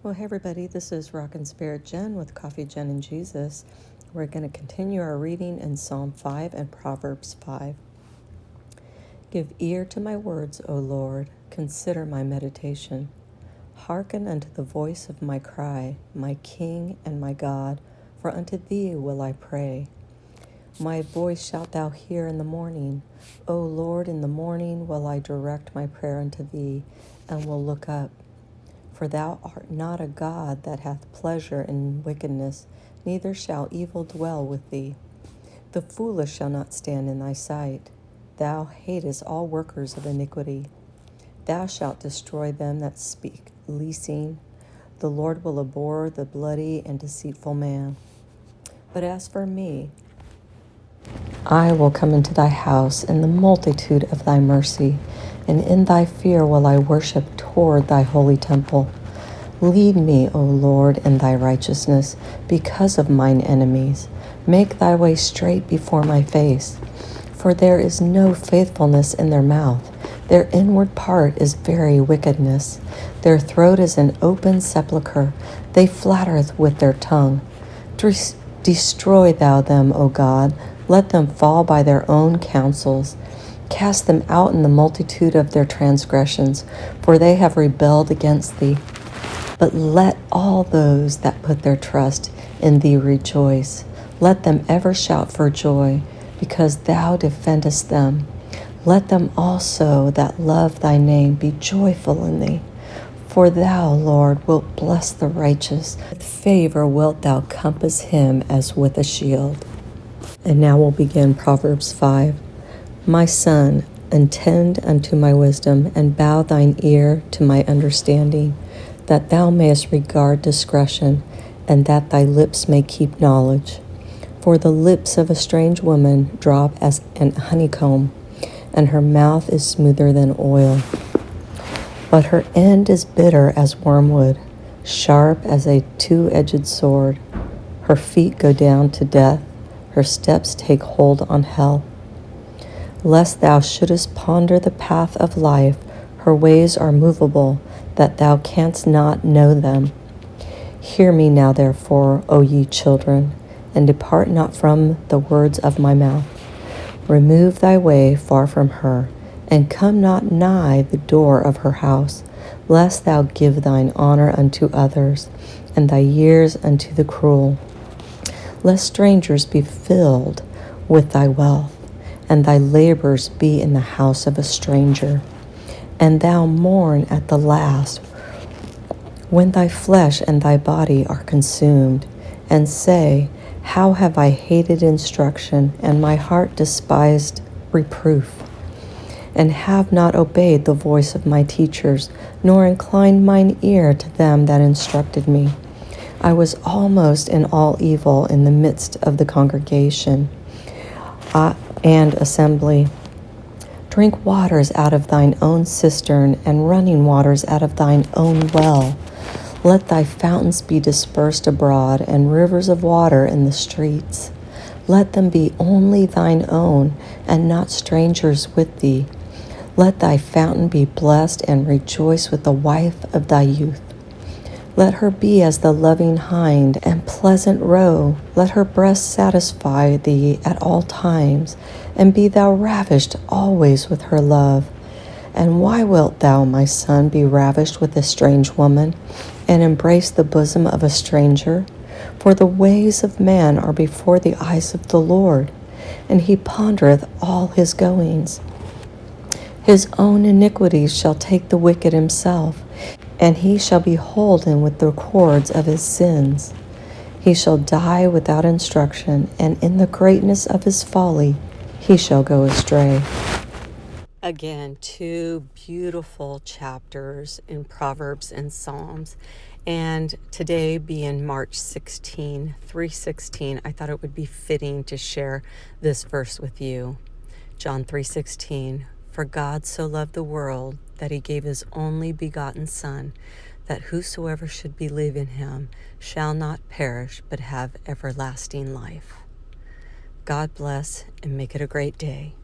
Well, hey everybody, this is Rockin' Spirit Jen with Coffee Jen and Jesus. We're going to continue our reading in Psalm 5 and Proverbs 5. Give ear to my words, O Lord, consider my meditation. Hearken unto the voice of my cry, my King and my God, for unto thee will I pray. My voice shalt thou hear in the morning. O Lord, in the morning will I direct my prayer unto thee, and will look up. For thou art not a God that hath pleasure in wickedness, neither shall evil dwell with thee. The foolish shall not stand in thy sight. Thou hatest all workers of iniquity. Thou shalt destroy them that speak leasing. The Lord will abhor the bloody and deceitful man. But as for me, I will come into thy house in the multitude of thy mercy, and in thy fear will I worship toward thy holy temple. Lead me, O Lord, in thy righteousness, because of mine enemies. Make thy way straight before my face. For there is no faithfulness in their mouth. Their inward part is very wickedness. Their throat is an open sepulchre. They flattereth with their tongue. Destroy thou them, O God. Let them fall by their own counsels. Cast them out in the multitude of their transgressions, for they have rebelled against thee. But let all those that put their trust in thee rejoice. Let them ever shout for joy, because thou defendest them. Let them also that love thy name be joyful in thee. For thou, Lord, wilt bless the righteous. With favor wilt thou compass him as with a shield. And now we'll begin Proverbs 5. My son, attend unto my wisdom, and bow thine ear to my understanding, that thou mayest regard discretion, and that thy lips may keep knowledge. For the lips of a strange woman drop as an honeycomb, and her mouth is smoother than oil. But her end is bitter as wormwood, sharp as a two-edged sword. Her feet go down to death, her steps take hold on hell. Lest thou shouldest ponder the path of life, her ways are movable, that thou canst not know them. Hear me now, therefore, O ye children, and depart not from the words of my mouth. Remove thy way far from her, and come not nigh the door of her house, lest thou give thine honor unto others, and thy years unto the cruel. Lest strangers be filled with thy wealth, and thy labors be in the house of a stranger, and thou mourn at the last, when thy flesh and thy body are consumed, and say, how have I hated instruction, and my heart despised reproof, and have not obeyed the voice of my teachers, nor inclined mine ear to them that instructed me. I was almost in all evil in the midst of the congregation and assembly. Drink waters out of thine own cistern, and running waters out of thine own well. Let thy fountains be dispersed abroad, and rivers of water in the streets. Let them be only thine own, and not strangers with thee. Let thy fountain be blessed, and rejoice with the wife of thy youth. Let her be as the loving hind and pleasant roe. Let her breast satisfy thee at all times, and be thou ravished always with her love. And why wilt thou, my son, be ravished with a strange woman, and embrace the bosom of a stranger? For the ways of man are before the eyes of the Lord, and he pondereth all his goings. His own iniquities shall take the wicked himself, and he shall be holden with the cords of his sins. He shall die without instruction, and in the greatness of his folly he shall go astray. Again, two beautiful chapters in Proverbs and Psalms. And today being March 16, 3:16, I thought it would be fitting to share this verse with you. John 3:16, for God so loved the world that he gave his only begotten Son, that whosoever should believe in him shall not perish but have everlasting life. God bless and make it a great day.